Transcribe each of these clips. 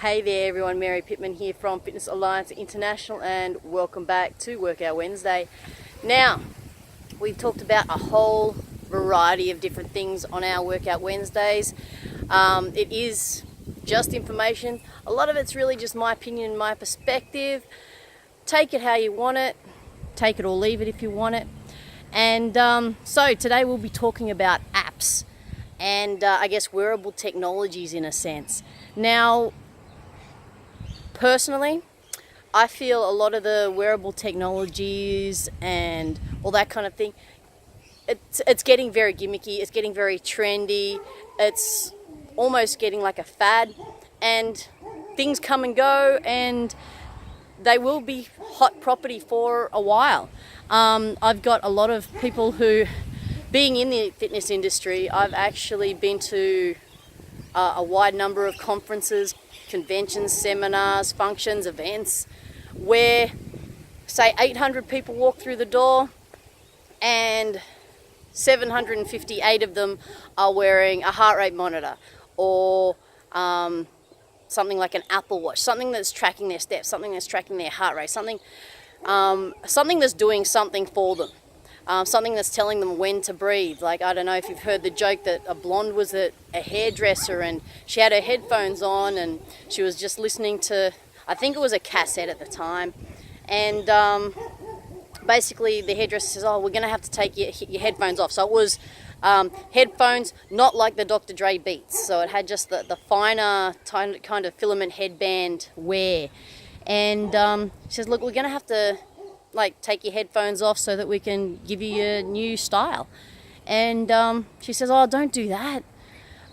Hey there everyone, Mary Pittman here from Fitness Alliance International and welcome back to Workout Wednesday. Now, we've talked about a whole variety of different things on our Workout Wednesdays. It is just information. A lot of it's really just my opinion and my perspective. Take it how you want it. Take it or leave it if you want it. And so today we'll be talking about apps and I guess wearable technologies in a sense. Now, personally, I feel a lot of the wearable technologies and all that kind of thing, it's getting very gimmicky, it's getting very trendy, it's almost getting like a fad, and things come and go and they will be hot property for a while. I've got a lot of people who, being in the fitness industry, I've actually been to a wide number of conferences, conventions, seminars, functions, events, where say 800 people walk through the door and 758 of them are wearing a heart rate monitor or something like an Apple Watch, something that's tracking their steps, something that's tracking their heart rate, something that's doing something for them. Something that's telling them when to breathe. Like, I don't know if you've heard the joke that a blonde was a hairdresser and she had her headphones on and she was just listening to, I think it was a cassette at the time. And basically the hairdresser says, oh, we're going to have to take your headphones off. So it was headphones, not like the Dr. Dre Beats. So it had just the finer kind of filament headband wear. And she says, look, we're going to have to take your headphones off so that we can give you a new style. And she says, oh, don't do that.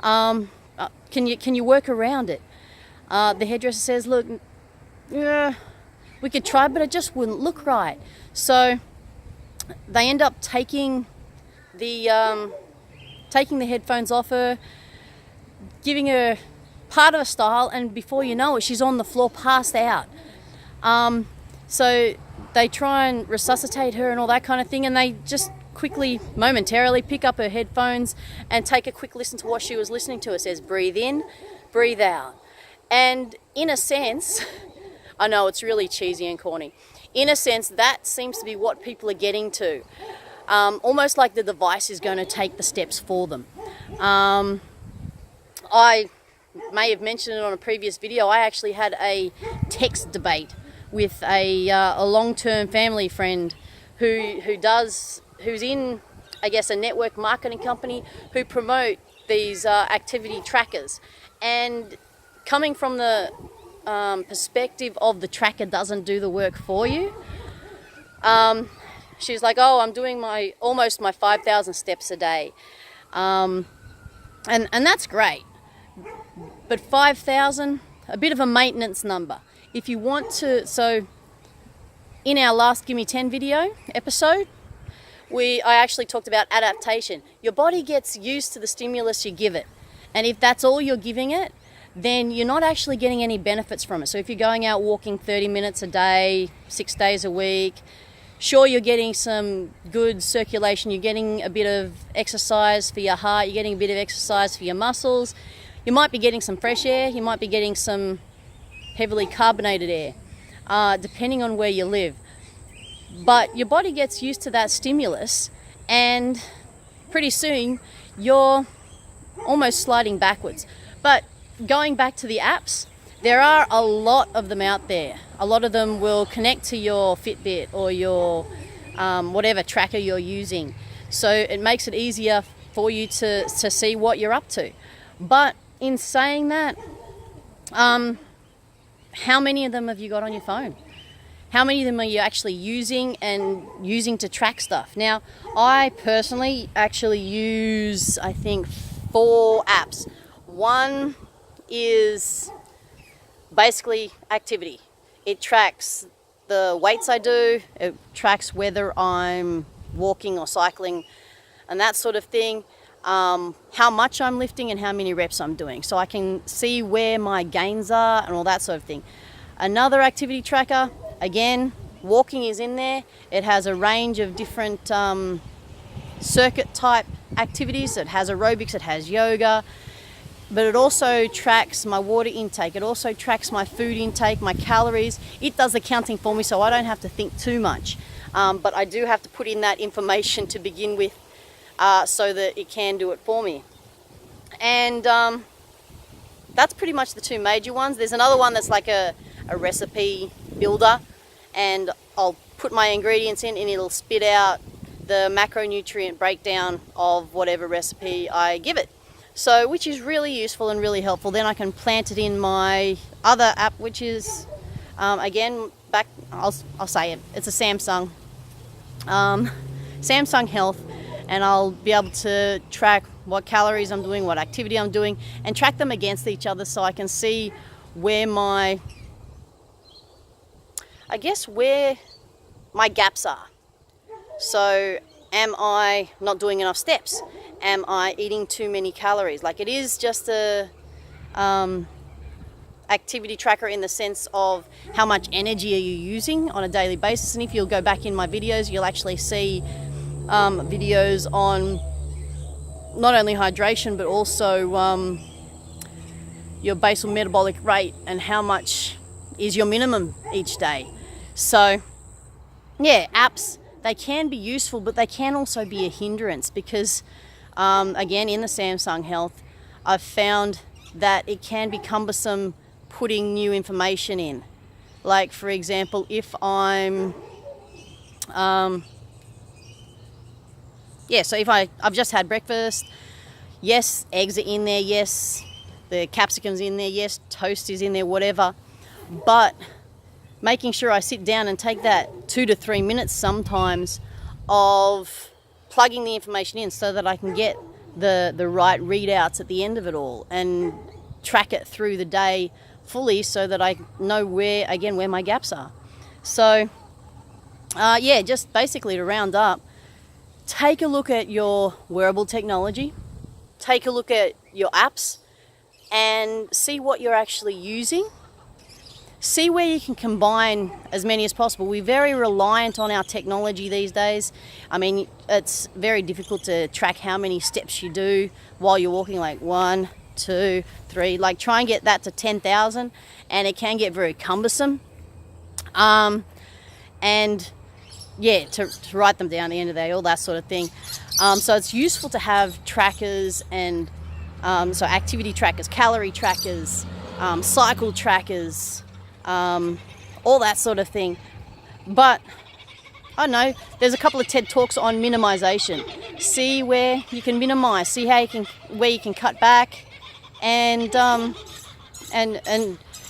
Can you work around it? The hairdresser says, look, yeah, we could try, but it just wouldn't look right. So they end up taking the headphones off her, giving her part of a style, and before you know it, she's on the floor passed out. So they try and resuscitate her and all that kind of thing, and they just quickly, momentarily pick up her headphones and take a quick listen to what she was listening to. It says, breathe in, breathe out. And in a sense, I know it's really cheesy and corny, in a sense, that seems to be what people are getting to. Almost like the device is going to take the steps for them. I may have mentioned it on a previous video. I actually had a text debate with a long-term family friend who's in, I guess, a network marketing company who promote these activity trackers. And coming from the perspective of the tracker doesn't do the work for you, she's like, oh, I'm doing almost my 5,000 steps a day. And that's great. But 5,000, a bit of a maintenance number. If you want to, so in our last Gimme 10 video episode, I actually talked about adaptation. Your body gets used to the stimulus you give it. And if that's all you're giving it, then you're not actually getting any benefits from it. So if you're going out walking 30 minutes a day, 6 days a week, sure, you're getting some good circulation, you're getting a bit of exercise for your heart, you're getting a bit of exercise for your muscles, you might be getting some fresh air, you might be getting some heavily carbonated air, depending on where you live. But your body gets used to that stimulus and pretty soon you're almost sliding backwards. But going back to the apps, there are a lot of them out there. A lot of them will connect to your Fitbit or your whatever tracker you're using. So it makes it easier for you to see what you're up to. But in saying that, how many of them have you got on your phone? How many of them are you actually using to track stuff? Now, I personally actually use, I think, 4 apps. One is basically activity. It tracks the weights I do, it tracks whether I'm walking or cycling and that sort of thing, how much I'm lifting and how many reps I'm doing, so I can see where my gains are and all that sort of thing. Another activity tracker, again, walking is in there. It has a range of different circuit type activities. It has aerobics, it has yoga, but it also tracks my water intake. It also tracks my food intake, my calories. It does the counting for me, so I don't have to think too much. But I do have to put in that information to begin with, so that it can do it for me. And that's pretty much the two major ones. There's another one that's like a recipe builder, and I'll put my ingredients in and it'll spit out the macronutrient breakdown of whatever recipe I give it. So, which is really useful and really helpful. Then I can plant it in my other app, which is, again, I'll say it, it's a Samsung Health, and I'll be able to track what calories I'm doing, what activity I'm doing, and track them against each other so I can see where my gaps are. So, am I not doing enough steps? Am I eating too many calories? Like, it is just a activity tracker in the sense of how much energy are you using on a daily basis. And if you'll go back in my videos, you'll actually see videos on not only hydration, but also your basal metabolic rate and how much is your minimum each day. So yeah, apps, they can be useful, but they can also be a hindrance because again, in the Samsung Health, I've found that it can be cumbersome putting new information in. Like, for example, if I'm so if I've just had breakfast, yes, eggs are in there, yes, the capsicum's in there, yes, toast is in there, whatever, but making sure I sit down and take that 2 to 3 minutes sometimes of plugging the information in so that I can get the right readouts at the end of it all and track it through the day fully so that I know where my gaps are. So just basically to round up, take a look at your wearable technology, take a look at your apps and see what you're actually using. See where you can combine as many as possible. We're very reliant on our technology these days. I mean, it's very difficult to track how many steps you do while you're walking, like 1, 2, 3. Like, try and get that to 10,000, and it can get very cumbersome. And yeah, to write them down at the end of the day, all that sort of thing. So it's useful to have trackers and so activity trackers, calorie trackers, cycle trackers, all that sort of thing. But I don't know, there's a couple of TED Talks on minimization. See where you can minimize, see how where you can cut back, and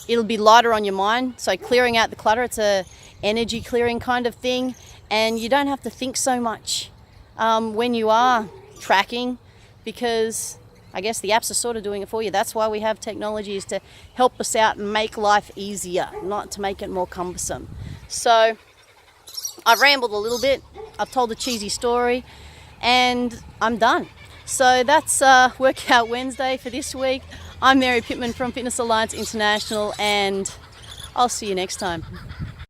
it'll be lighter on your mind. So clearing out the clutter, it's a energy clearing kind of thing, and you don't have to think so much when you are tracking, because I guess the apps are sort of doing it for you. That's why we have technology, is to help us out and make life easier, not to make it more cumbersome. So I've rambled a little bit, I've told a cheesy story, and I'm done. So that's Workout Wednesday for this week. I'm Mary Pittman from Fitness Alliance International, and I'll see you next time.